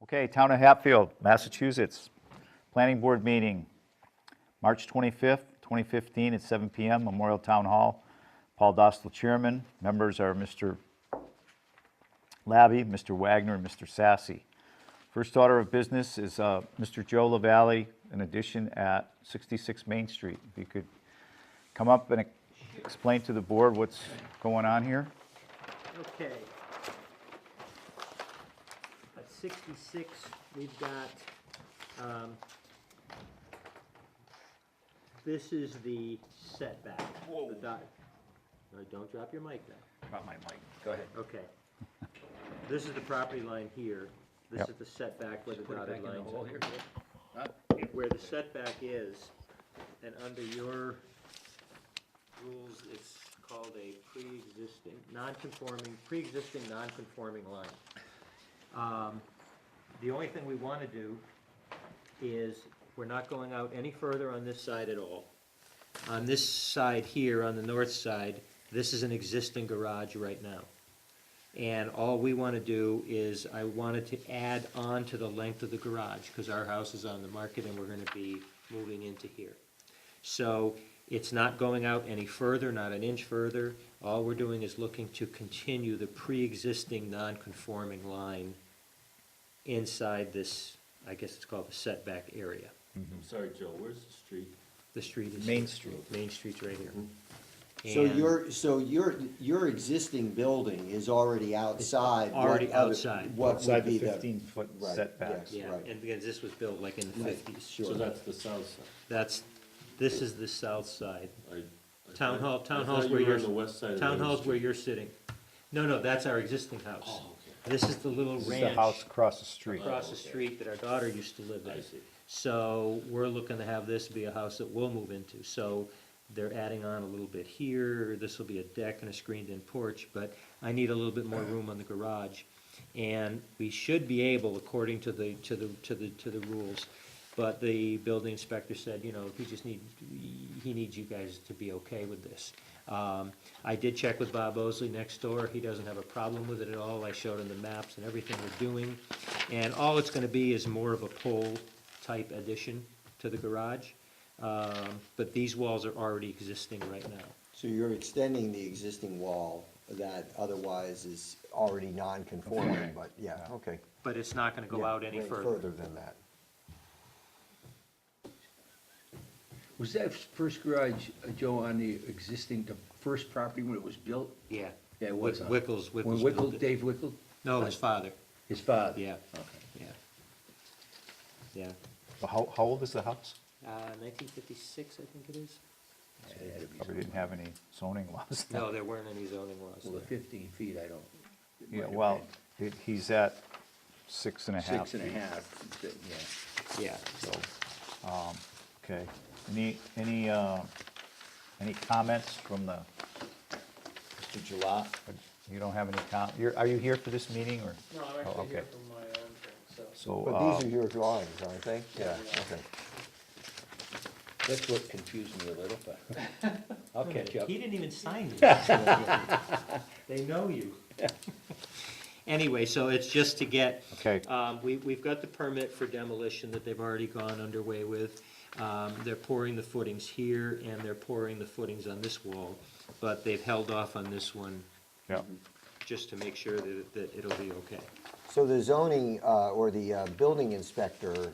Okay, Town of Hatfield, Massachusetts. Planning Board meeting, March 25th, 2015 at 7 PM, Memorial Town Hall. Paul Dostal, Chairman. Members are Mr. Labby, Mr. Wagner, and Mr. Sassy. First order of business is Mr. Joe LaValle, an addition at 66 Main Street. If you could come up and explain to the board what's going on here. Okay. At 66, we've got, this is the setback. Whoa. The dot. No, don't drop your mic there. Drop my mic. Go ahead. Okay. This is the property line here. This Yep. is the setback where the dotted lines are. here. Where the setback is, and under your rules, it's called a pre-existing, non-conforming line. The only thing we want to do is, we're not going out any further on this side at all. On this side here, on the north side, this is an existing garage right now. And all we want to do is, I wanted to add on to the length of the garage, because our house is on the market and we're going to be moving into here. So it's not going out any further, not an inch further. All we're doing is looking to continue the pre-existing non-conforming line inside this, I guess it's called the setback area. I'm sorry, Joe, where's the street? The street is. Main Street. Main Street's right here. So And your existing building is already outside. already what other- outside. What Outside would be the the? 15-foot Right, setbacks. yes. Yeah, Right. and because this was built like in the Right, fifties. sure. So that's the south side. This is the south side. I Town thought hall's you where were you're. on the west side of Town Main hall's where Street. you're sitting. No, that's our existing house. Oh, This is the little This is the ranch house across the street. across the okay. street that our daughter used to live okay, I in. see. So we're looking to have this be a house that we'll move into. So they're adding on a little bit here. This will be a deck and a screened-in porch, but I need a little bit more room on the garage. And we should be able, according to the rules, but the building inspector said, he needs you guys to be okay with this. I did check with Bob Osley next door. He doesn't have a problem with it at all. I showed him the maps and everything we're doing. And all it's gonna be is more of a pole-type addition to the garage. But these walls are already existing right now. So you're extending the existing wall that otherwise is already non-conforming, but yeah, okay. But it's not gonna go Yeah, out any right, further. Further than that. Was that first garage, Joe, on the the first property when it was built? Yeah. Yeah, it was. huh? Wickles When built it. Dave Wickle? No, his father, His father? yeah, Okay. yeah. How old is the house? 1956, I think it is. Yeah, it had to be Probably some- didn't have any zoning laws. No, there weren't any zoning laws Well, the there. 15 feet, I don't. it might Yeah, have well, been he's at 6.5 6 and a feet. half, yeah. Yeah. So, okay. Any comments from the, Mr. Gilat? You don't have any are you here for this meeting, or? No, I'm Oh, actually here okay. for my own thing, so. So, But these are your drawings, aren't they? Yeah. Okay. That's what confused me a little, but I'll catch up. He didn't even sign these. They know you. Anyway, so it's just to get, okay, we've got the permit for demolition that they've already gone underway with. They're pouring the footings here, and they're pouring the footings on this wall, but they've held off on this one yeah. just to make sure that it'll be okay. So the zoning, or the building inspector,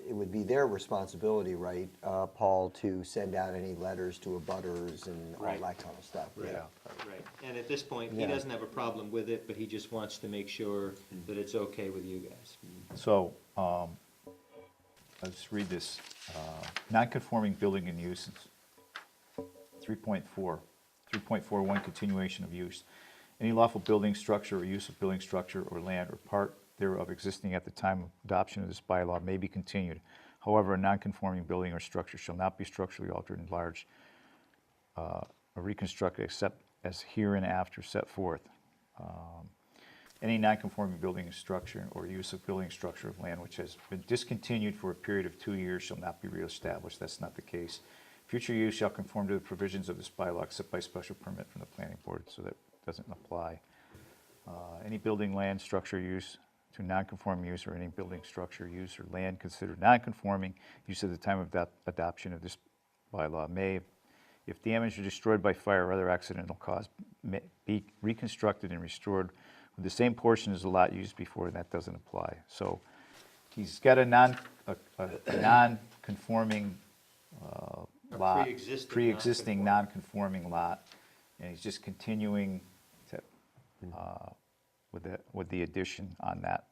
it would be their responsibility, right, Paul, to send out any letters to abutters and all Right. that kind of stuff? Yeah. Right, and at this point, he Yeah. doesn't have a problem with it, but he just wants to make sure that it's okay with you guys. So, let's read this. Non-conforming building and uses. 3.4, 3.41, continuation of use. Any lawful building, structure, or use of building structure or land or part thereof existing at the time of adoption of this bylaw may be continued. However, a non-conforming building or structure shall not be structurally altered, enlarged, or reconstructed except as hereinafter set forth. Any non-conforming building structure or use of building structure of land which has been discontinued for a period of 2 years shall not be reestablished. That's not the case. Future use shall conform to the provisions of this bylaw except by special permit from the planning board, so that doesn't apply. Any building, land, structure, use to non-conforming use or any building structure, use, or land considered non-conforming use at the time of adoption of this bylaw may, if damaged or destroyed by fire or other accidental cause, be reconstructed and restored with the same portion as the lot used before, that doesn't apply. So he's got a non-conforming lot, pre-existing non-conforming lot, and he's just continuing to, with the addition on that,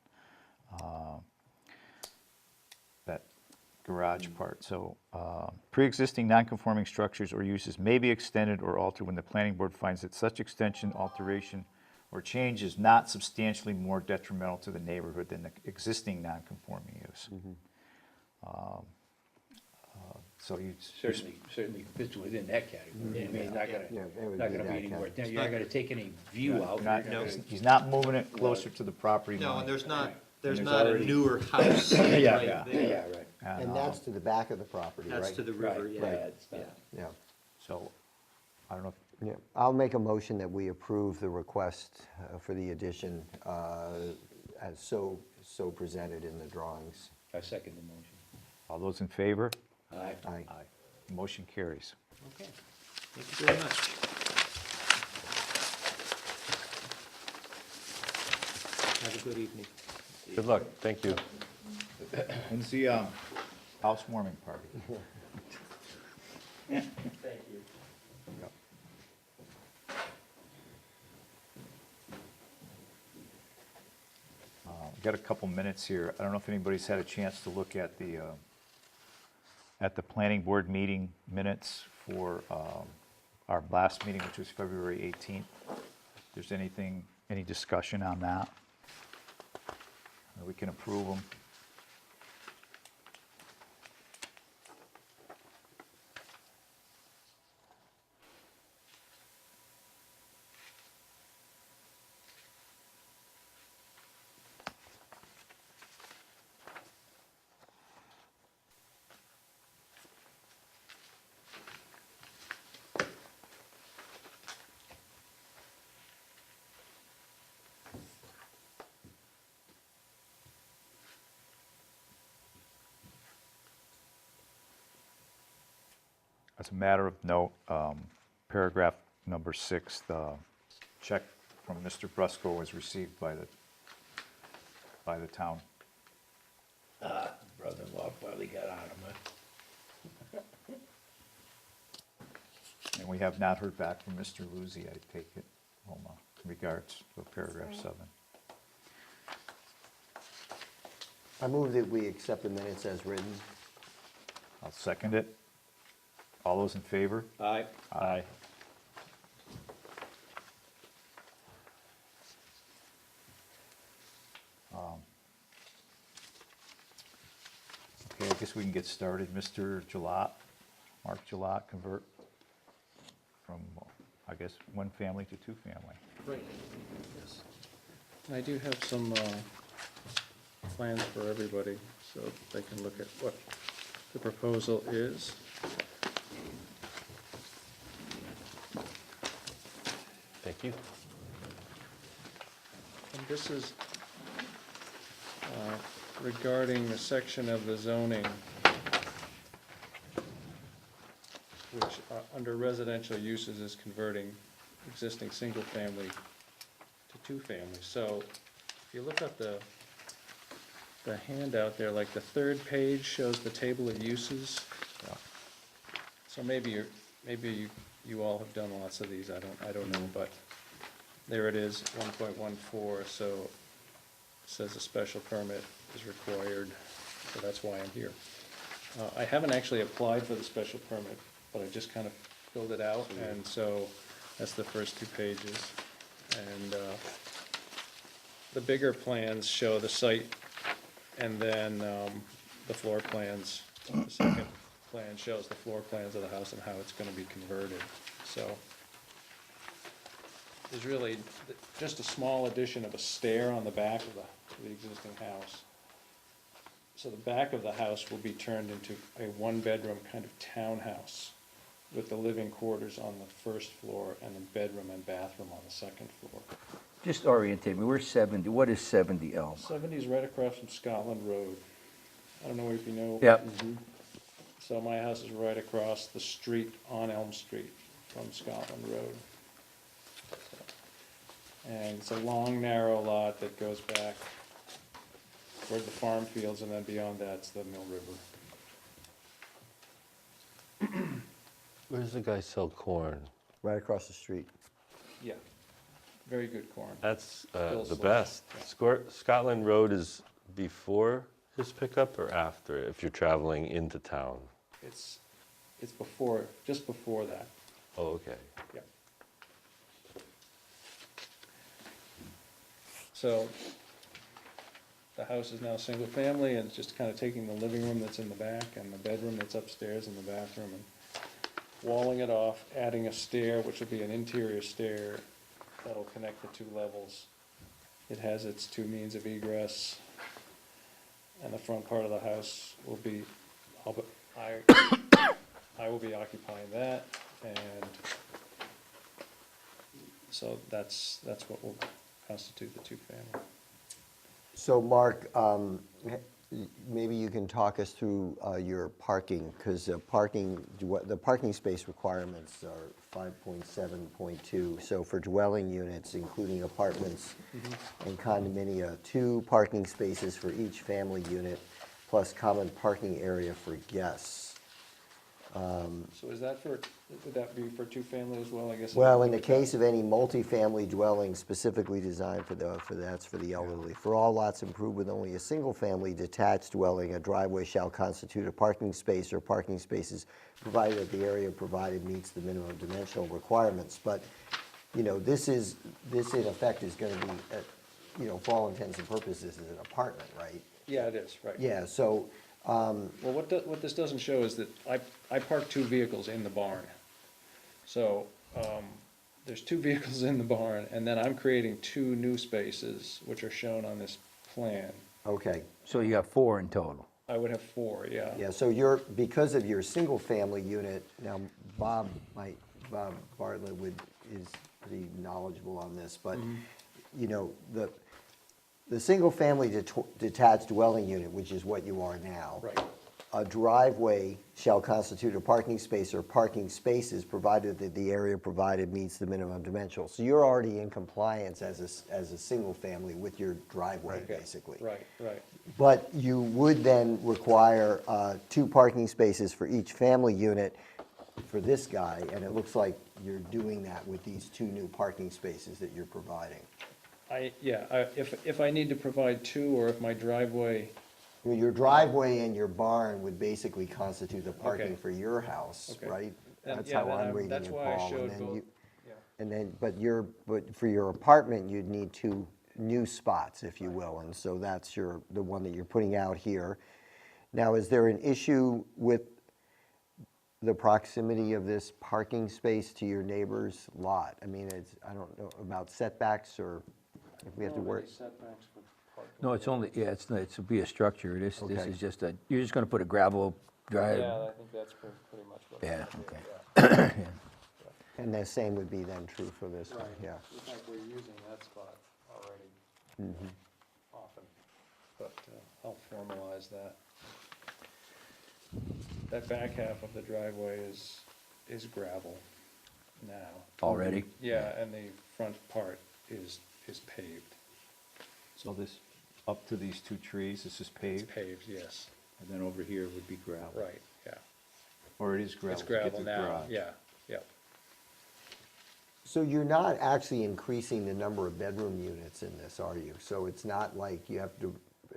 that garage part. So, pre-existing non-conforming structures or uses may be extended or altered when the planning board finds that such extension, alteration, or change is not substantially more detrimental to the neighborhood than the existing non-conforming use. So you Certainly fits within that category. I mean, not Yeah, it would not be gonna that be any more, category. you're not gonna take any view out. not, You're not he's not moving it closer to the property No, line. and there's not there's a already- newer house gonna- right Yeah, there. yeah, right. And that's to the back of the property, right? That's to the river, Right, yeah. right, it's not- Yeah. Yeah, So, I don't know, yeah. I'll make a motion that we approve the request for the addition as so presented in the drawings. I second the motion. all those in favor? Aye. Aye. Motion carries. Okay, thank you very much. Have a good evening. Good luck. Thank you. When's the housewarming party? Thank you. We've got a couple minutes here. I don't know if anybody's had a chance to look at the planning board meeting minutes for our last meeting, which was February 18th. If there's anything, any discussion on that, we can approve them. As a matter of note, paragraph number 6, the check from Mr. Brusco was received by the town. Brother-in-law finally got on him, And we have not heard back from Mr. Luzzi, I take it, in regards to paragraph 7. I move that we accept the minutes as written. I'll second it. All those in favor? Aye. Aye. Okay, I guess we can get started. Mr. Gilat, Mark Gilat, convert from, I guess, one family to two family. Right. Yes. I do have some plans for everybody, so they can look at what the proposal is. Thank you. And this is regarding the section of the zoning which, under residential uses, is converting existing single-family to two-family. So if you look at the handout there, like the third page shows the table of uses. So maybe you all have done lots of these, I don't know, but there it is, 1.14, so it says a special permit is required, so that's why I'm here. I haven't actually applied for the special permit, but I just kind of filled it out, and so that's the first 2 pages. And the bigger plans show the site, and then the floor plans. The second plan shows the floor plans of the house and how it's gonna be converted, so. There's really just a small addition of a stair on the back of the existing house. So the back of the house will be turned into a one-bedroom kind of townhouse with the living quarters on the first floor and the bedroom and bathroom on the second floor. Just orientate me, where's 70, what is 70 Elm? 70 is right across from Scotland Road. I don't know if you know. Yep. So my house is right across the street on Elm Street from Scotland Road. And it's a long, narrow lot that goes back toward the farm fields, and then beyond that's the Mill River. Where does the guy sell corn? Right across the street. Yeah, very good corn. That's Bill the Slush, best. yeah. Scotland Road is before his pickup or after, if you're traveling into town? It's before, just before that, Oh, okay. yeah. So the house is now single family, and it's just kind of taking the living room that's in the back and the bedroom that's upstairs and the bathroom and walling it off, adding a stair, which will be an interior stair that'll connect the two levels. It has its two means of egress, and the front part of the house will be, I will be occupying that, and so that's what will constitute the two-family. So Mark, maybe you can talk us through your parking, because the parking space requirements are 5.7.2. So for dwelling units, including apartments and condominia, 2 parking spaces for each family unit, plus common parking area for guests. So is that would that be for two-family as well, I guess? Well, in the case of any multifamily dwelling specifically designed for the elderly. For all lots improved with only a single-family detached dwelling, a driveway shall constitute a parking space or parking spaces, provided that the area provided meets the minimum dimensional requirements. But, this in effect is going to be, for all intents and purposes, is an apartment, right? Yeah, it is, right. Yeah, so, Well, what this doesn't show is that I park 2 vehicles in the barn. So, there's 2 vehicles in the barn, and then I'm creating 2 new spaces, which are shown on this plan. okay. So you got 4 in total? I would have 4, yeah. Yeah, so because of your single-family unit, now Bob Bartlett is pretty knowledgeable on this, but, the single-family detached dwelling unit, which is what you are now. Right. A driveway shall constitute a parking space or parking spaces, provided that the area provided meets the minimum dimensional. So you're already in compliance as a single family with your driveway, Okay. basically. Right. But you would then require 2 parking spaces for each family unit for this guy, and it looks like you're doing that with these 2 new parking spaces that you're providing. If I need to provide 2, or if my driveway, Well, your driveway and your barn would basically constitute the parking Okay. for your house, Okay. right? Then- That's yeah, how then I'm reading that's it, why I Paul. showed And then both. you, Yeah. and then, but for your apartment, you'd need 2 new spots, if you will, and so that's the one that you're putting out here. Now, is there an issue with the proximity of this parking space to your neighbor's lot? I mean, I don't know about setbacks, or if we have to work. setbacks for parking. No, it's only, yeah, it's to be a structure. This Okay. is just you're just going to put a gravel drive? Yeah, I think that's pretty much what. Yeah, it's okay. gonna be, yeah. And the same would be then true for this one, yeah. In fact, we're using that spot already often, but I'll formalize that. That back half of the driveway is gravel now. Already? Yeah, and the front part is paved. So this, up to these 2 trees, this is It's paved, paved, yes, and then over here would be gravel? right, yeah. Or it is gravel? It's to get gravel to the now, garage? yeah. So you're not actually increasing the number of bedroom units in this, are you? So it's not like you have to,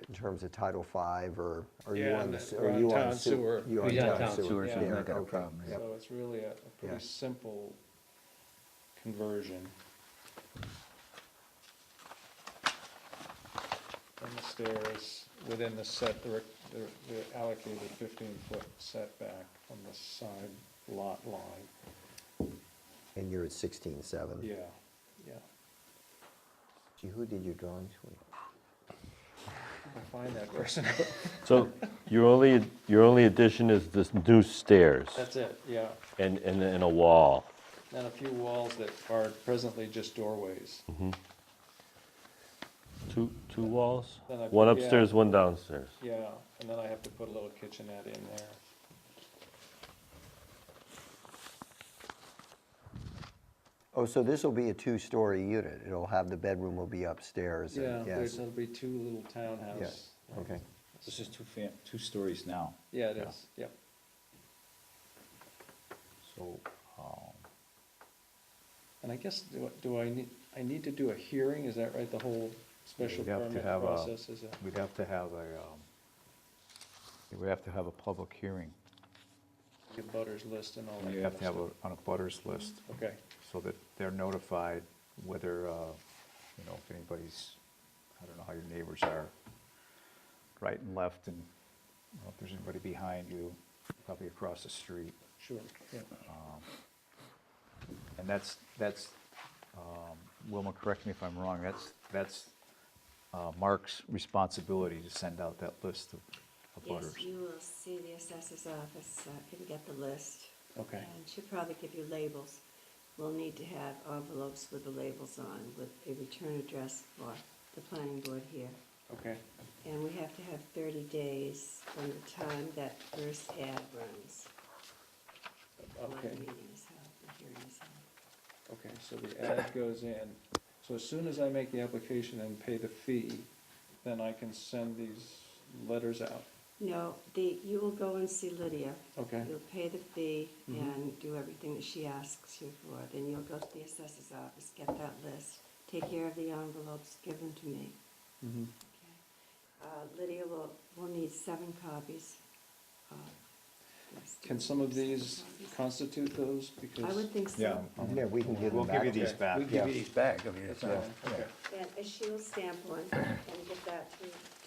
in terms of Title V, or are you Yeah, on and the, we're are on you town on sewer. You're on Yeah, town sewer. so Yeah. I'm not got a okay, problem. yep. So it's really a Yeah. pretty simple conversion. And the stairs within the the allocated 15-foot setback from the side lot line. And you're at 16.7. Yeah. Gee, who did your drawings with? I'll find that person. So your only addition is this new stairs? That's it, yeah. And a wall. And a few walls that are presently just doorways. Two walls? Then I One put- yeah. upstairs, one downstairs. Yeah, and then I have to put a little kitchenette in there. Oh, so this will be a two-story unit. It'll have, the bedroom will be upstairs. Yeah, and- there's, there'll be two little townhouse. Yes, okay. This is two stories now. Yeah, it Yeah. is, yep. So, And I guess, do I need to do a hearing, is that right, the whole special We'd have to permit have a- process is a, we'd have to have we'd have to have a public hearing. butters list and all that? You have to have kind on a butters list, of stuff? Okay, so that they're notified whether, you know, if anybody's, I don't know how your neighbors are, right and left, and, you know, if there's anybody behind you, probably across the street. sure, yeah. And that's, Wilma, correct me if I'm wrong, that's Mark's responsibility to send out that list of butters. Yes, you will see the assessor's office can get the list. Okay. And she'll probably give you labels. We'll need to have envelopes with the labels on, with a return address for the planning board here. Okay, And we have to have 30 days from the time that first ad runs. When okay, the meeting is held, the hearing is held. okay, so the ad goes in. So as soon as I make the application and pay the fee, then I can send these letters out? No, you will go and see Lydia. Okay. You'll pay the fee Mhm. and do everything that she asks you for. Then you'll go to the assessor's office, get that list, take care of the envelopes, give them to me. Mm-hmm. Okay. Lydia will need 7 copies. Can some of these constitute those? I Because, would think so. Yeah, Yeah, we can give we'll them give you back. these back. We give you these back, I mean, it's not, okay, And she will stamp one and give that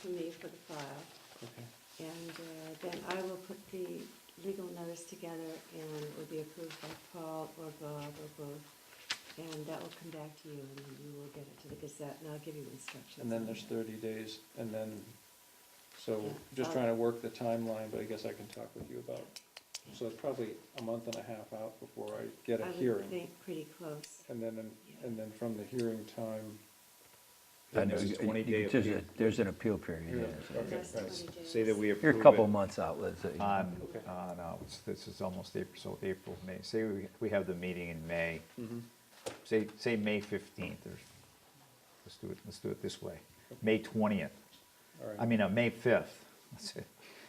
to me for the file. okay. And then I will put the legal notice together and it will be approved by Paul or Bob or both. And that will come back to you and then you will get it to the Gazette and I'll give you instructions. And then on there's it. 30 days, and then, so Yeah. just trying to work the timeline, but I guess I can talk with you about, so it's probably a month and a half out before I get a I would hearing. think pretty close. And then from the hearing time, I know, There's a 20-day there's appeal. there's an appeal period, Yeah, yeah. okay, Less right. 20 days. Say that we You're approve a couple it months out, let's say. on, Okay. no, this is almost April, so April, May. Say we have the meeting in May, Mhm. say May 15th, or, let's do it this way. May 20th, All right. I mean, May 5th. That's it.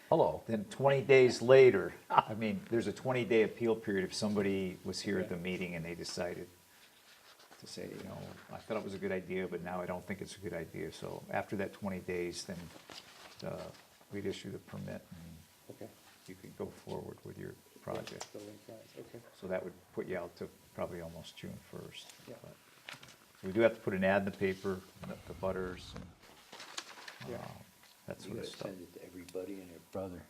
Hello. Then 20 days later, I mean, there's a 20-day appeal period if somebody was here at the Okay. meeting and they decided to say, you know, I thought it was a good idea, but now I don't think it's a good idea. So after that 20 days, then we'd issue the permit and Okay. you could go forward with your project. Building plans, okay. So that would put you out to probably almost June 1st. Yeah. But we do have to put an ad in the paper, the butters, and Yeah. that You sort of gotta stuff. send it to everybody and their brother.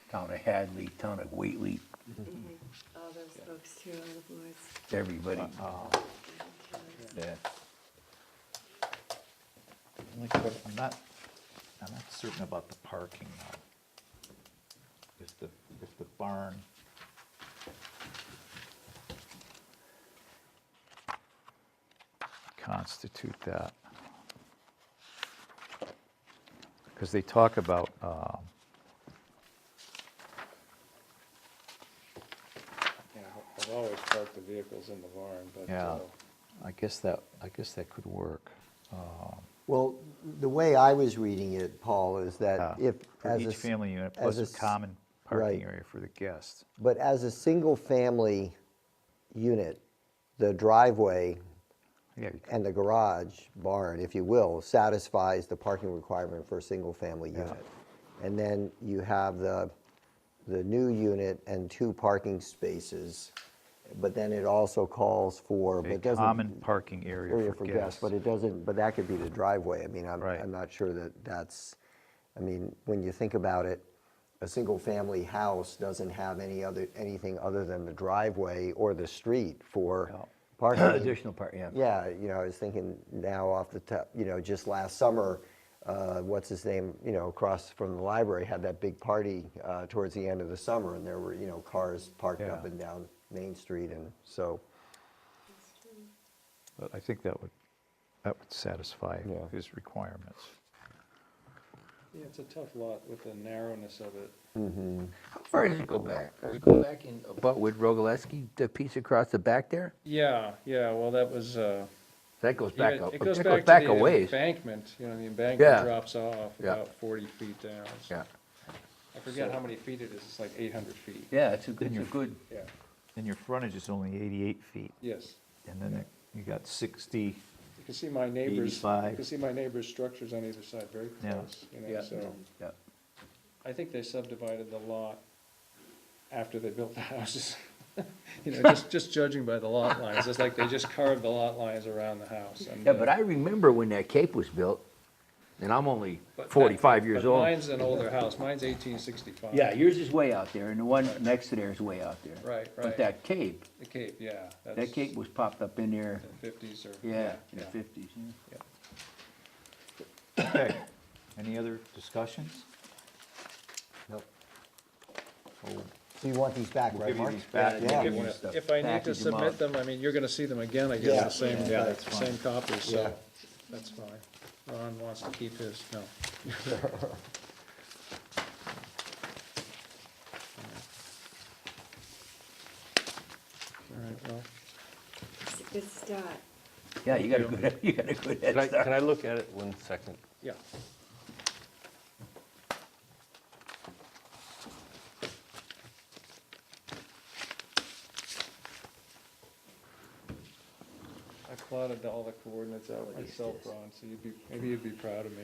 Town of Hadley, town of Whately, Mhm. All those folks too, all the boards. everybody. Yeah. I'm not certain about the parking now. If the barn. Constitute that. Because they talk about, Yeah, I've always parked the vehicles in the barn, but, yeah, I guess that could work. Well, the way I was reading it, Paul, is that if, For as each a, family unit, as plus a a s- common parking right. area for the guests. but as a single-family unit, the driveway Yeah, you could- and the garage barn, if you will, satisfies the parking requirement for a single-family Yeah. unit. And then you have the new unit and 2 parking spaces, but then it also calls for, but a doesn't. common parking area for guests. But it doesn't, but that could be the driveway. I mean, Right. I'm not sure that that's, I mean, when you think about it, a single-family house doesn't have anything other than the driveway or the street for Yeah. parking. Additional part, yeah. Yeah, I was thinking now off the top, just last summer, what's his name, across from the library had that big party towards the end of the summer, and there were, cars parked up Yeah. and down Main Street, and so, But I think that would satisfy Yeah. his requirements. Yeah, it's a tough lot with the narrowness of it. How far does it go back? Does it go back in, about with Rogalewski, the piece across the back there? Yeah, well, that was, That goes yeah, back up, it goes that back goes back to a the ways. embankment, the embankment Yeah. drops off Yeah. about 40 feet down. so- Yeah, I forget how many feet it is, it's like 800 feet. yeah, it's a you're- good, Yeah, And your frontage is only 88 feet, yes. and then you got 60, You can see my neighbor's, 85. you can see my neighbor's structures on either side, very Yeah. close, yeah, so. yeah. I think they subdivided the lot after they built the houses. Just judging by the lot lines, it's like they just carved the lot lines around the house. And, Yeah, but I remember when that Cape was built, and I'm only but that- 45 years but old. Mine's an older house, mine's 1865. Yeah, yours is way out there, and the one next to there is way out there. Right, But right. that Cape, The Cape, yeah. that Cape was popped up in there, In the 50s or. yeah, in the 50s, yeah. okay. Any other discussions? nope. So So you want these back, we'll right, give you Mark? these back. Yeah. We'll give you- If I need to Package 'em submit up. them, I mean, you're gonna see them again, I Yeah. guess, the same, Yeah, that's fine. same copies, Yeah. so that's fine. Ron wants to keep his, no. All right, well, It's a good start. Yeah, you got a good, you got a good head start. Can I look at it 1 second? yeah. I plotted all the coordinates out myself, Ron, so maybe you'd be proud of me.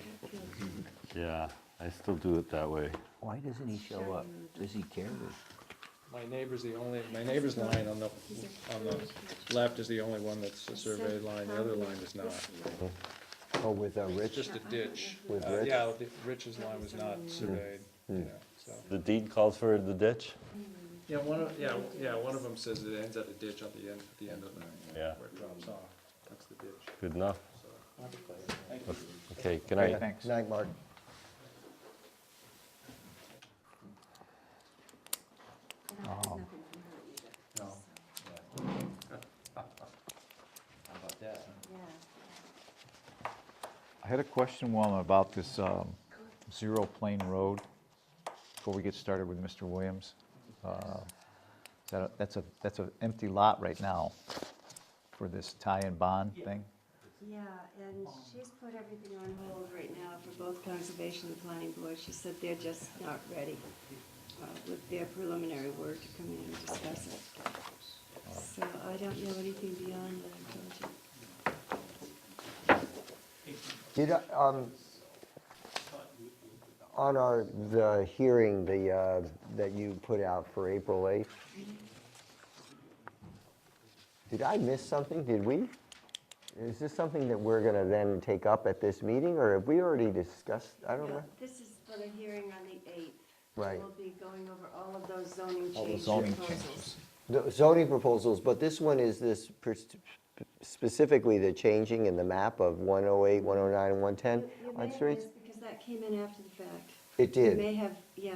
Yeah, I still do it that way. Why doesn't he show up? Does he care? My neighbor's line on the left is the only one that's a surveyed line, the other line is not. Oh, with It's Rich? just a ditch. With Rich? Yeah, Rich's line was not surveyed, so. The deed calls for the ditch? Yeah, one of them says it ends at a ditch at the end of the, Yeah. where it drops off, that's the ditch, Good enough. so. Thank you. Okay, can Okay, I, thanks. Night, Mark. No. How about that? I had a question, Walter, about this Zero Plane Road, before we get started with Mr. Williams. That's an empty lot right now for this tie-in bond thing? Yeah, and she's put everything on hold right now for both conservation and planning board. She said they're just not ready with their preliminary work to come in and discuss it. So I don't know anything beyond what I told you. Did, on the hearing, that you put out for April 8th, did I miss something? Did we? Is this something that we're gonna then take up at this meeting, or have we already discussed? I don't know. This is for the hearing on the 8th. Right. We'll be going over all of those zoning All the change zoning proposals. changes. The zoning proposals, but this one is specifically the changing in the map of 108, 109, and 110 You may on have streets? missed, because that came in after the fact. It You did. may have, yeah.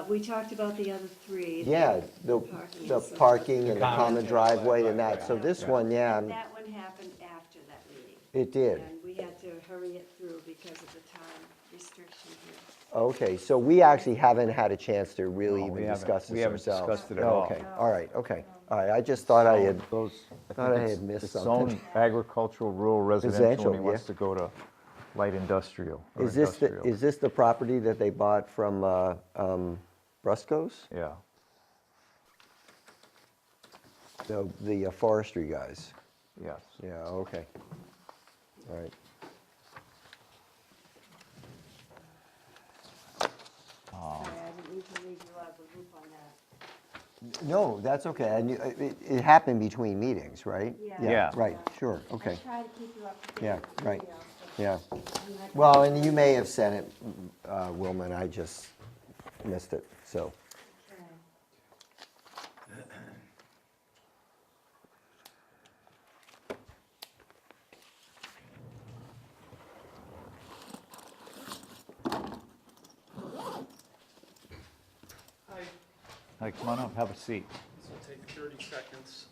We talked about the other three. Yeah, the parking the and so parking and the common common driveway and that. So this one, yeah, That one happened after that meeting. it did. And we had to hurry it through because of the time restriction here. Okay, so we actually haven't had a chance to really No, we even haven't. discuss We this haven't ourselves. discussed it at all. Okay, all right, okay. All right, I just thought I had, Those, thought I think had missed it's something. zone agricultural, rural, residential, Residential, and he wants yeah. to go to light industrial. or is this industrial. the property that they bought from Brusco's? Yeah. The forestry guys? Yes. Yeah, okay. All right. Sorry, I didn't mean to leave you out of the loop on that. No, that's okay. I knew, it happened between meetings, right? Yeah. Yeah. Right, sure, okay. I try to keep you up to date. Yeah, with right. everything else, but Yeah. you had- Well, and you may have sent it, Wilman, I just missed it, so. Okay. All right, come on up, have a seat. This will take 30 seconds.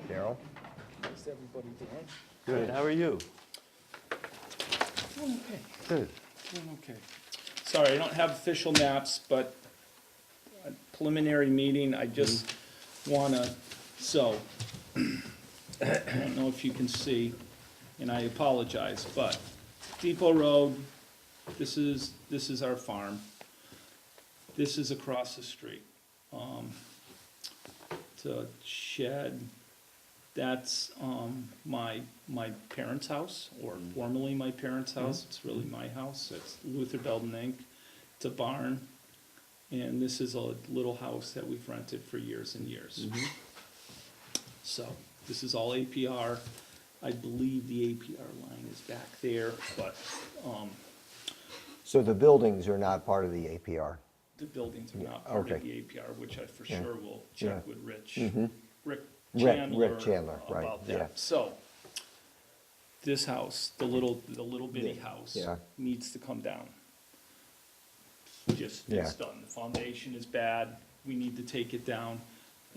Daryl? How's everybody doing? Good, how are you? Doing okay. Good. Doing okay. Sorry, I don't have official maps, but a preliminary meeting, I just wanna, so, I don't know if you can see, and I apologize, but Depot Road, this is our farm. This is across the street. It's a shed, that's, my parents' house, or formerly my parents' house, it's really my house, it's Luther Belden Inc. It's a barn, and this is a little house that we've rented for years and years. So, this is all APR, I believe the APR line is back there, but, So the buildings are not part of the APR? the buildings are not part of okay. the APR, which I for Yeah. sure will Yeah. check with Rich Rick Chandler Chandler, right, about yeah. that. So, this house, the little bitty Yeah, house, yeah. needs to come down. Just, Yeah. it's done, the foundation is bad, we need to take it down.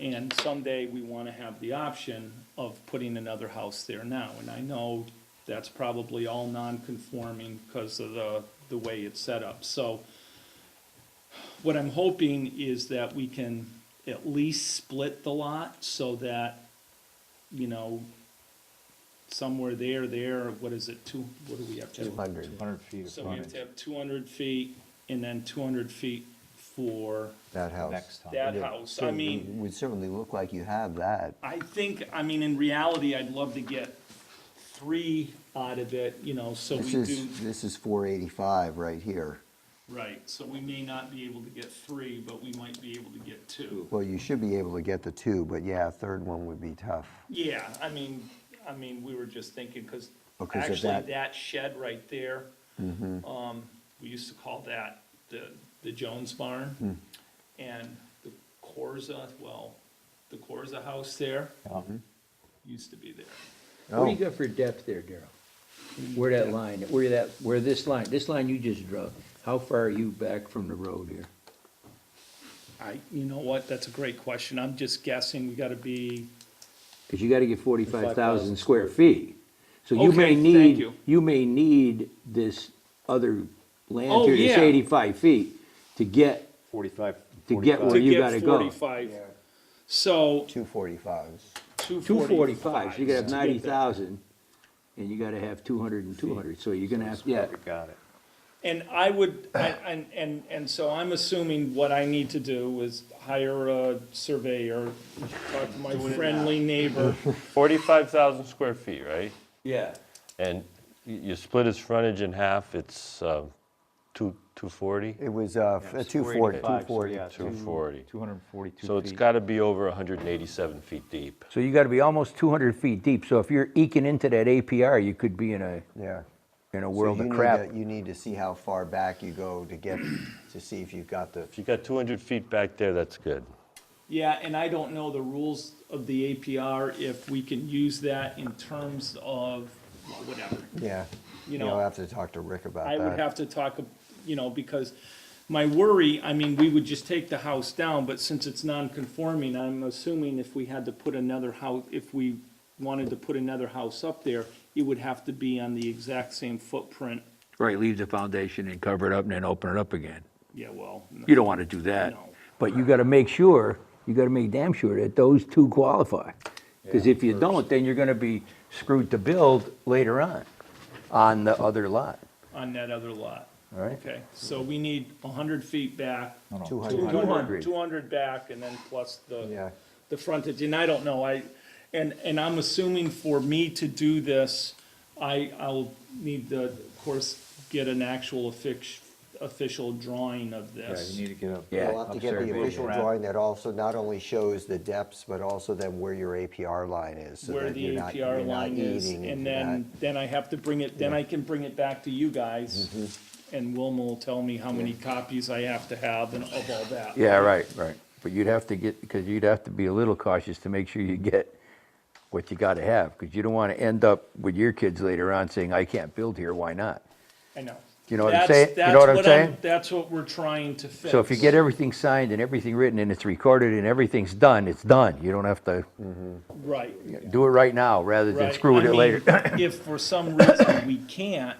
And someday we wanna have the option of putting another house there now, and I know that's probably all non-conforming because of the way it's set up, so. What I'm hoping is that we can at least split the lot so that, you know, somewhere there, what is it, what do we have to have? 200. 200 feet of So we have frontage. to have 200 feet and then 200 feet for That house. Next time. that Yeah, house. I certainly- mean, Would certainly look like you have that. I think, in reality, I'd love to get 3 out of it, you know, so we do. This is 485 right here. Right, so we may not be able to get 3, but we might be able to get 2. Well, you should be able to get the 2, but yeah, a third one would be tough. Yeah, I mean, we were just thinking, because Because of actually that- that shed right there, we used to call that the Jones Barn. And the Corza house there used to be there. What do Oh. you got for depth there, Daryl? Where that line, where this line you just drew, how far are you back from the road here? You know what, that's a great question, I'm just guessing, we gotta be, Because you gotta get 45,000 square square feet. So you may Okay, thank need, you. may need this other land Oh, here that's yeah. 85 feet to get, 45. To get where to you get gotta go. 45. So, 245s. 245, so you gotta have to get 90,000, and you gotta have 200 and 200, so you're gonna have, yeah. Got it. And I would, and so I'm assuming what I need to do is hire a surveyor, talk to my friendly neighbor. 45,000 square feet, right? Yeah. And you split his frontage in half, it's 240? It was Yeah, 240, 485, so 240. yeah, 240. 242 feet. So it's got to be over 187 feet deep. So you gotta be almost 200 feet deep, so if you're eking into that APR, you could be in a Yeah. world So of you crap. need to- You need to see how far back you go to get, to see if you've got the, If you got 200 feet back there, that's good. Yeah, and I don't know the rules of the APR, if we can use that in terms of, well, whatever. yeah. You know, You'll have to talk to Rick about I would that. have to talk, because my worry, we would just take the house down, but since it's non-conforming, I'm assuming if we had to put another house, if we wanted to put another house up there, it would have to be on the exact same footprint. Right, leave the foundation and cover it up and then open it up again. Yeah, well. You don't wanna do that. No. But you gotta make damn sure that those two qualify. Because if you don't, then you're gonna be screwed to build later on the other lot. On that other lot. All right. Okay, so we need 100 feet back, 200. 200 back, and then plus Yeah. the frontage, and I don't know, and I'm assuming for me to do this, I'll need to, of course, get an actual official drawing of Yeah, this. you need to get a. Yeah. You'll have to get the survey official map. drawing that also not only shows the depths, but also then where your APR line is. so Where that the you're not- APR you're not line is, eating and into then I have to bring it, then Yeah. I can bring it back to you guys, Mm-hmm. and Wilma will tell me how many copies I have to have and of all that. Yeah, right. But you'd have to because you'd have to be a little cautious to make sure you get what you gotta have, because you don't wanna end up with your kids later on saying, I can't build here, why not? I know, You know what I'm saying? You know what I'm saying? That's what we're trying to fix. So if you get everything signed and everything written and it's recorded and everything's done, it's done. You don't have to Right. do it right now rather than Right. screw with I it mean, later. if for some reason we can't,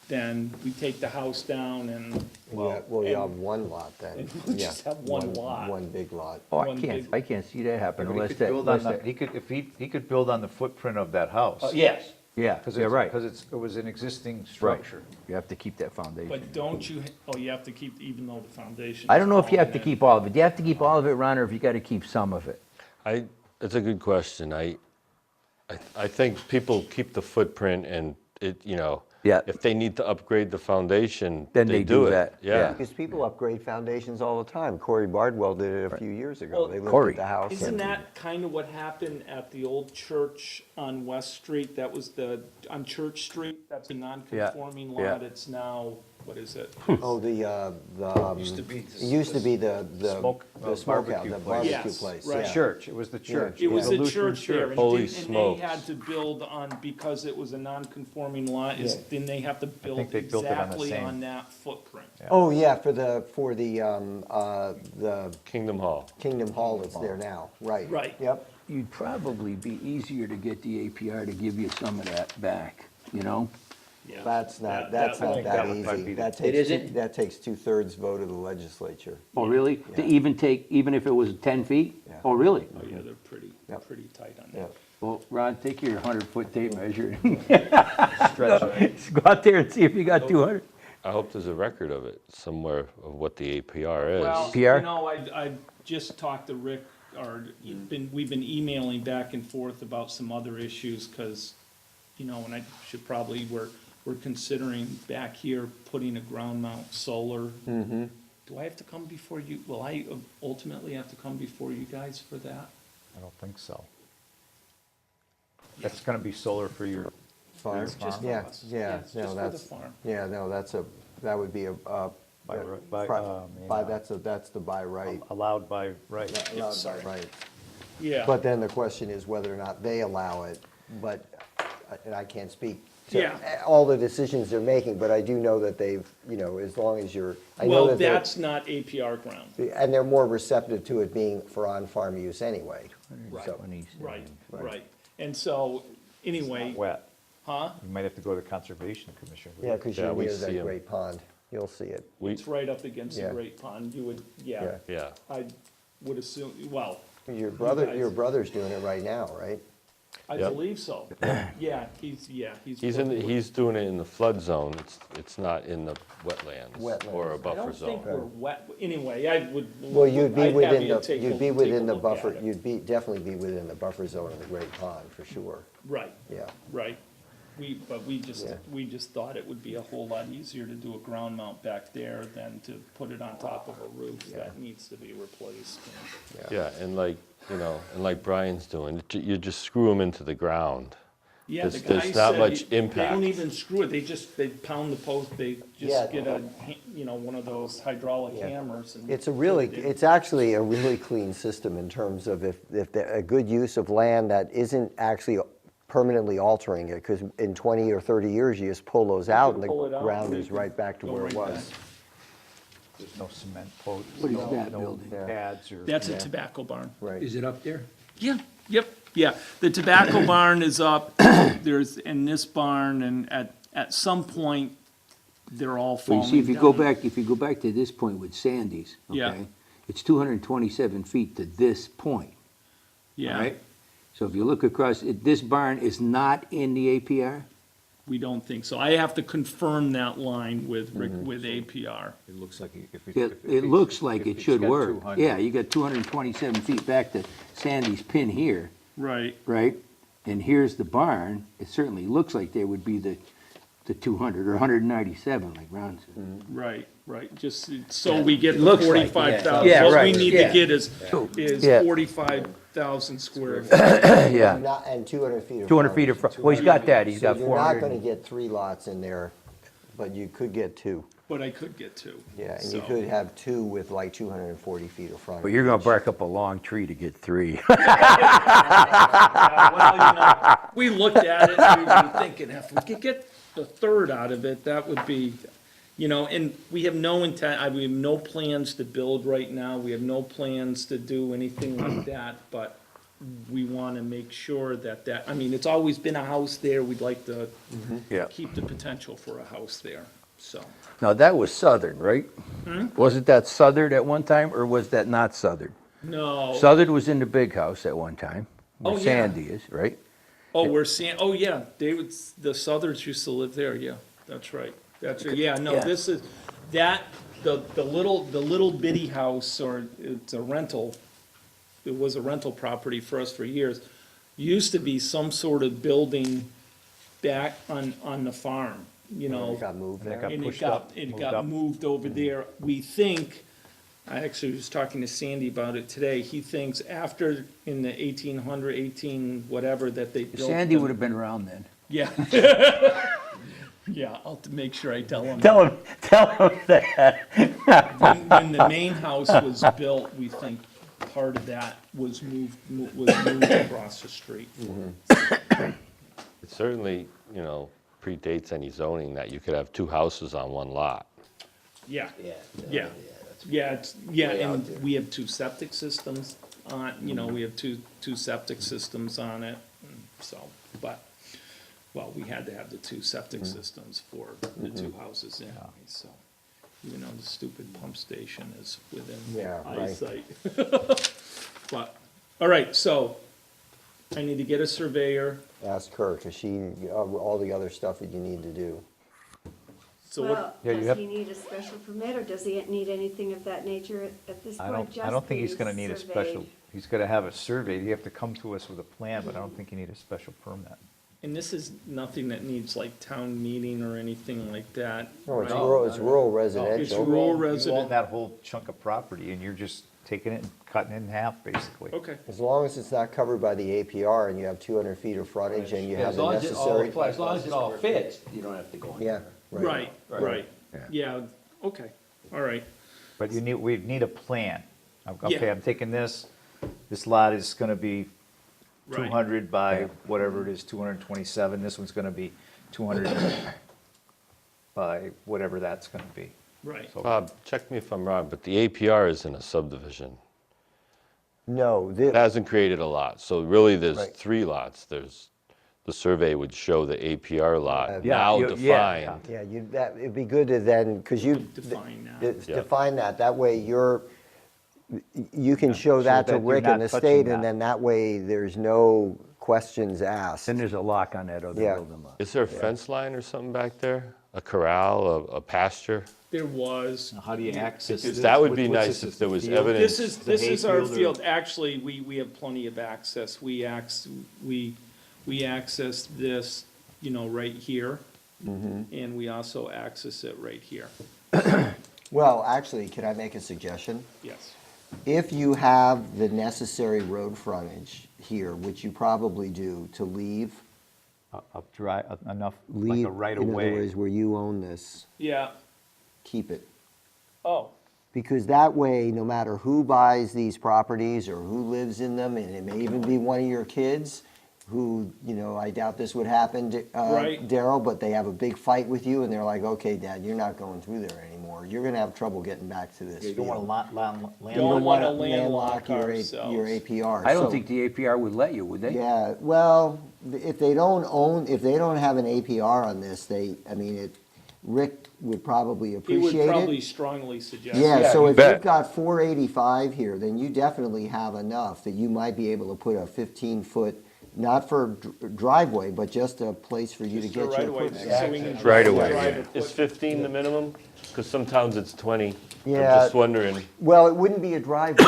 then we take the house down and Well, you have one lot then. we Yeah, just have one lot. One big lot. Oh, one big- I can't see that happen He unless could that, build on unless the, he could, if he could build on the footprint of that house. Yes. yeah, Because yeah, right. Because it was an existing Right. structure. You have to keep that foundation. But don't you, you have to keep, even though the foundation. I don't know if you is have to falling keep all of it. Do you have to keep all of it, Ron, or if you gotta keep some of it? That's a good question. I think people keep the footprint and it, Yeah. if they need to upgrade the foundation, Then they they do do it. that, yeah. Yeah. Because people upgrade foundations all the time. Corey Bardwell did it a few years ago. Well, They looked Corey. at the house. Isn't and- that kind of what happened at the old church on West Street? That was on Church Street, that's a non-conforming yeah. lot, it's now, what is it? Oh, it used to be the Smoke- the smokehouse, barbecue the place. barbecue Yes, place. right. yeah. Church, it was the church. It was a the Lutheran church there, and Holy they smokes. had to build on, because it was a non-conforming lot, then they have to build they built it on the exactly same- on that footprint. Oh, yeah, for the Kingdom Hall. Kingdom Hall that's there now, right. Right. Yep. You'd probably be easier to get the APR to give you some of that back, you know? Yeah. That's not That that would- that would probably easy. be That the- takes, isn't? that takes 2/3 vote of the legislature. Oh, really? To even if it was 10 feet? Yeah. Oh, really? Oh, yeah, they're pretty tight on that. Yep. Well, Ron, take your 100-foot tape measure. Stretch it. Go out there and see if you got 200. I hope there's a record of it somewhere of what the APR is. Well, PR? you know, I just talked to Rick, we've been emailing back and forth about some other issues, because, and I should probably, we're considering back here putting a ground mount solar. Mm-hmm. Do I have to come before you, will I ultimately have to come before you guys for that? I don't think so. That's gonna be solar for your Farm. Just for Yeah, us. yeah, it's no, just for the that's, farm. yeah, no, that would be a, By right- that's the by right. allowed by right. Allowed by sorry. right. Yeah. But then the question is whether or not they allow it, but, and I can't speak to Yeah. all the decisions they're making, but I do know that they've, as long as you're, I know Well, that they're, that's not APR ground. and they're more receptive to it being for on-farm use anyway. Right. So- Right, right. And so, anyway, Wet. huh? You might have to go to the Conservation Commission. Yeah, because Yeah, you're we near see that 'em. great pond, you'll see it. It's right up against the Yeah. Great Pond. You would, Yeah. Yeah. I would assume, well, Your guys- brother's doing it right now, right? I Yep. believe so. Yeah, he's. He's doing it in the flood zone. It's not in the wetlands or a Wetlands. I buffer don't think zone. we're wet, anyway, I would. Well, you'd be I'd have within you the, take a- you'd be take a within the look at buffer, it. you'd definitely be within the buffer zone of the Great Pond, for sure, Right, yeah. right. But we just, Yeah. we just thought it would be a whole lot easier to do a ground mount back there than to put it on top of a roof that needs to be replaced. Yeah, and like Brian's doing, you just screw them into the ground. Yeah, the There's guy not said much they impact. don't even screw it, they pound the post, they Yeah. just get one of those hydraulic hammers and. It's a put it in. it's actually a really clean system in terms of if a good use of land that isn't actually permanently altering it, because in 20 or 30 years, you just pull those out and the pull it out, ground we is can right back to go where it right was. There's no cement posts. What is no- that no building? Pads or. That's a tobacco barn. Right. Is it up there? Yeah, yep, yeah. The tobacco barn is up, there's, in this barn, and at some point, they're all Well, falling you see, if you go back to this point with Sandy's, Yeah. okay? It's 227 feet to this point, Yeah, right? So if you look across, this barn is not in the APR? we don't think so. I have to confirm that line with APR. It looks like if it. It looks like it should work. 200. Yeah, you got 227 feet back to Sandy's pin here, Right, right? And here's the barn. It certainly looks like there would be the 200 or 197, like Ron said. right, just so we get the looks like, yeah. 45,000. Yeah, What we right, need yeah. to get is Yeah. 45,000 square feet. Yeah, And 200 feet of 200 feet of, frontage. well, he's got that, he's So got you're not 400. gonna get 3 lots in there, but you could get 2. But I could get two. Yeah, and you So- could have 2 with like 240 feet of frontage. But you're gonna bark up a long tree to get 3. Well, we looked at it, and we were thinking, if we could get the third out of it, that would be, You know, and we have no intent, we have no plans to build right now, we have no plans to do anything like that, but we wanna make sure that, I mean, it's always been a house there, we'd like to Yeah. keep the potential for a house there, so. Now, that was Southern, right? Wasn't that Southern at one time, or was that not Southern? No, Southern was in the big house at one time, where Oh, yeah. Sandy is, right? oh, we're seeing, oh, yeah, the Southerns used to live there, yeah, that's right. That's right, yeah, no, Yeah. this is, that, the little bitty house, or it's a rental, it was a rental property for us for years, used to be some sort of building back on the farm, you know. It got moved And that there. got And pushed up, it moved got up. moved over there. We think, I actually was talking to Sandy about it today, he thinks after, in the 18 whatever, that they built. Sandy the- would have been around then. Yeah. Yeah, I'll have to make sure I tell him. Tell him that. When the main house was built, we think part of that was moved across the street. It certainly, predates any zoning that you could have two houses on one lot. Yeah, Yeah. yeah, yeah, and we have two septic systems on, we have two septic systems on it, and so, but, well, we had to have the two septic systems for the two houses anyway, so. Even though the stupid pump station is within Yeah, right. eyesight. But, all right, so, I need to get a surveyor, Ask her, because all the other stuff that you need to do. so Well, what, Yeah, you does have- he need a special permit, or does he need anything of that nature at this I point? don't think he's Just gonna be need a special, surveyed? he's gonna have it surveyed, you have to come to us with a plan, but I don't think you need a special permit. and this is nothing that needs like town meeting or anything like that. No, it's right? rural It's residential. rural You own resident, that whole chunk of property, and you're just taking it and cutting it in half, basically. okay, As long as it's not covered by the APR and you have 200 feet of frontage and you have the necessary. As long as it all fits, you don't have to go Yeah, right, right, Yeah. yeah, okay, all right, But we need a plan. Okay, Yeah. I'm taking this lot is gonna be right. 200 by whatever it is, 227, this one's gonna be 200 by whatever that's gonna be. Right, So- Bob, check me if I'm wrong, but the APR is in a subdivision. No, It hasn't created a lot, so really there's Right. 3 lots. The survey would show the APR lot Yeah, now yeah, defined. yeah, it'd be good to then, because you. Define that. Yeah. Define that way you can show show that to that you're Rick not and the touching state, that. and then that way there's no questions asked. Then there's a lock on that other Yeah. building lot. Is there a fence line or something back there? A corral, a pasture? there was, Now, how do you access this? That would be What's nice this, if there the was field? evidence. this is our hayfield or- field, actually, we have plenty of access, we access this, right here, and we also access it right here, Well, actually, can I make a suggestion? yes. If you have the necessary road frontage here, which you probably do, to leave Enough, like leave, a right in of other way. words, where you own this, Yeah, keep it. oh, Because that way, no matter who buys these properties or who lives in them, and it may even be one of your kids, who, I doubt this would happen, Right. Daryl, but they have a big fight with you and they're like, okay, Dad, you're not going through there anymore. You're gonna have trouble getting back to this You don't want field. land. Don't You don't wanna wanna landlock your ourselves. APR. I don't So- think the APR would let you, would they? Yeah, well, if they don't have an APR on this, Rick would probably he appreciate would it. probably strongly suggest. Yeah, so you if bet. you've got 485 here, then you definitely have enough that you might be able to put a 15-foot, not for driveway, but just a place for you to Just get a right your away, equipment. so we can Right drive away, equipment. Is 15 the minimum? Because sometimes it's 20. I'm Yeah. just wondering. Well, it wouldn't be a driveway.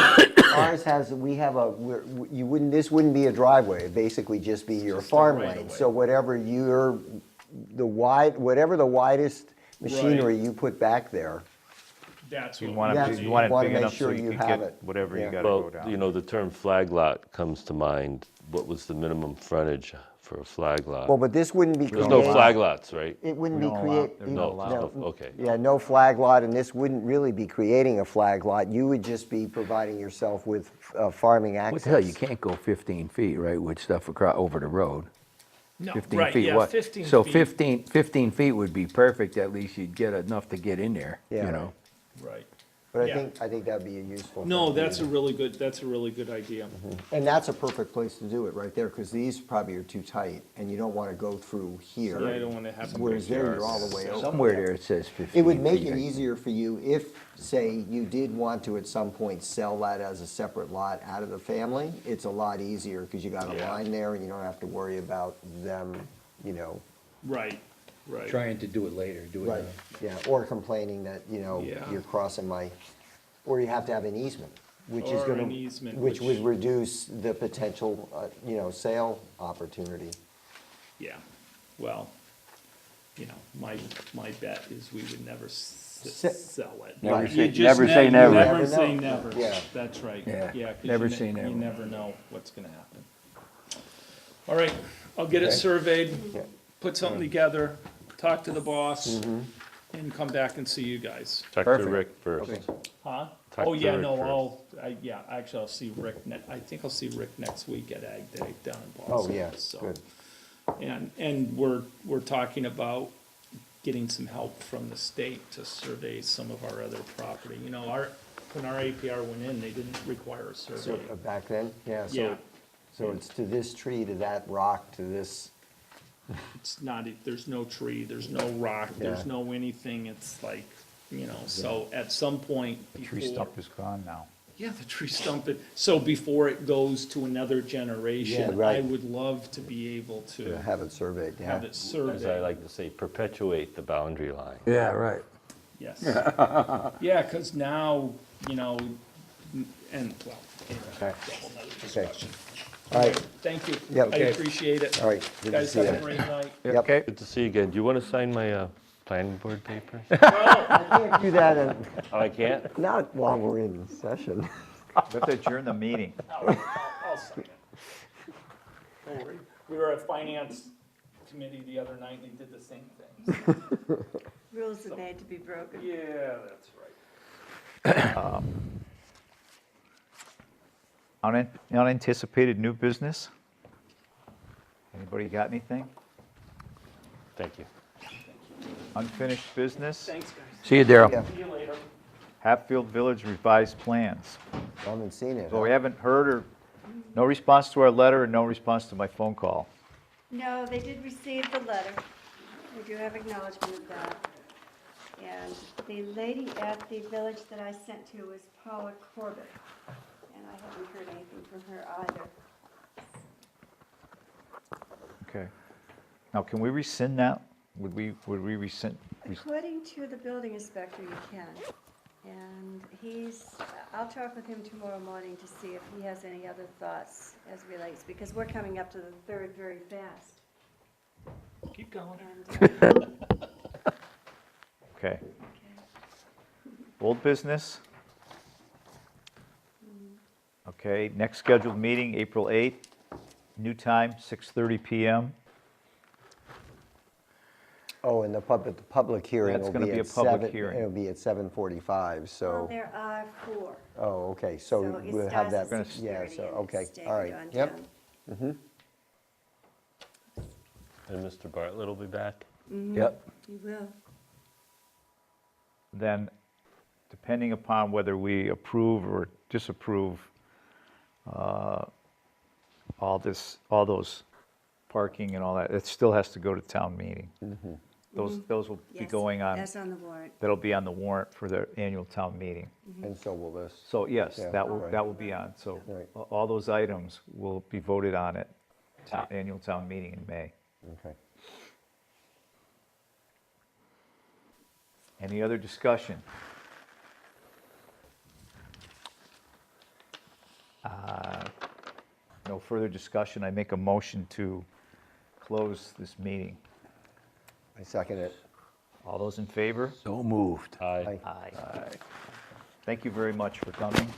Ours has, this wouldn't be a driveway, it'd basically just be your Just a farm right lane. of way. So whatever whatever the widest machinery you put back there, That's You what. want we Yeah, it, need. you want it wanna big make enough so sure you you can have get it. whatever you Yeah. gotta Well, go down. the term flag lot comes to mind. What was the minimum frontage for a flag lot? well, but this wouldn't be There's creating. no flag lots, right? It wouldn't We be don't allow- create. there's No, no allow- just no- okay. Yeah, no flag lot, and this wouldn't really be creating a flag lot. You would just be providing yourself with farming access. What the hell, you can't go 15 feet, right, with stuff across, over the road. No, 15 right, feet, yeah, what? 15 So feet. 15 feet would be perfect, at least you'd get enough to get in there, you Yeah. know? Right. But Yeah. I think that'd be a useful. No, thing to that's a do. really good, that's a really good idea. And that's a perfect place to do it, right there, because these probably are too tight, and you don't want to go through here. Yeah, I don't wanna have. Whereas there, you're all the way over. Somewhere there it says 15 feet. It would make I it think. easier for you if, say, you did want to at some point sell that as a separate lot out of the family. It's a lot easier because you got a Yeah. line there and you don't have to worry about them, you know. Right, right. Trying to do it later, do it Right. now. Yeah, or complaining that, you know, Yeah. you're crossing my, or you have to have an easement, which is Or gonna, an easement, which which- would reduce the potential, you know, sale opportunity. Yeah, well, you know, my bet is we would never sell it. Never Right. say- You just never say you never. Never Never say know. never. Yeah. That's right. Yeah. Yeah, 'cause Never you say never. You never know what's gonna happen. All right, I'll get it Okay. surveyed, Yeah. put something together, talk to the boss, Mm-hmm. and come back and see you guys. Talk to Perfect. Rick first. Okay. Huh? Talk Oh, to yeah, Rick no, first. yeah, actually, I'll see Rick I think I'll see Rick next week at Ag Day down in Oh, Boston. yeah, so. good. And we're talking about getting some help from the state to survey some of our other property. You know, when our APR went in, they didn't require a So, survey. back then, yeah, Yeah. so it's to this tree, to that rock, to this, It's not, there's no tree, there's no rock, there's Yeah. no anything, it's like, you know, so at some point Tree before. stump is gone now. Yeah, the tree stump, so before it goes to another Yeah, generation, right. I would love to be able to have it surveyed, yeah. have it As I surveyed. like to say, perpetuate the boundary line. Yeah, right. Yes. Yeah, because now, you know, and, well, anyway, Okay. that's a whole nother discussion. All right, Thank you. Yep. I Okay. appreciate it. all right. Good to Guys, see have a you. great night. Yep. Okay. Good to see you again. Do you want to sign my planning board papers? Can't do that, Oh, I can't? not while we're in session. We have to adjourn the meeting. I'll sign it. Don't worry. We were at finance committee the other night, and they did the same thing. Rules are made to be broken. Yeah, that's right. Unanticipated new business? Anybody got anything? Thank you. Unfinished business? Thanks, guys. See you, Daryl. Yeah, See you later. Hatfield Village revised plans. haven't seen it. So we huh? haven't heard or, no response to our letter and no response to my phone call. No, they did receive the letter. We do have acknowledgement of that. And the lady at the village that I sent to was Paula Corbett. And I haven't heard anything from her either. Okay. Now, can we rescind that? Would we rescind? According to the building inspector, you can. And I'll talk with him tomorrow morning to see if he has any other thoughts as relates, because we're coming up to the third very fast. Keep going. And, Okay. Old business? Okay, next scheduled meeting, April 8th, new time, 6:30 PM. Oh, and the public hearing That's will gonna be be a at public 7, hearing. it'll be at 7:45, well, so, there are 4. oh, okay, so it we'll have starts that, at yeah, 6:30 so, and okay, it's all right, staggered on yep. down. And Mr. Bartlett will be back? Yep. You will. Then, depending upon whether we approve or disapprove all those parking and all that, it still has to go to town meeting. Those will be Yes, going on, that's on the warrant. that'll be on the warrant for the annual town meeting. And so will this. So yes, Yeah, that will, right. that will be on. So Right. all those items will be voted on at annual town meeting in May. Okay. Any other discussion? No further discussion. I make a motion to close this meeting. I second it. All those in favor? So moved. Aye. Aye. Aye. Thank you very much for coming.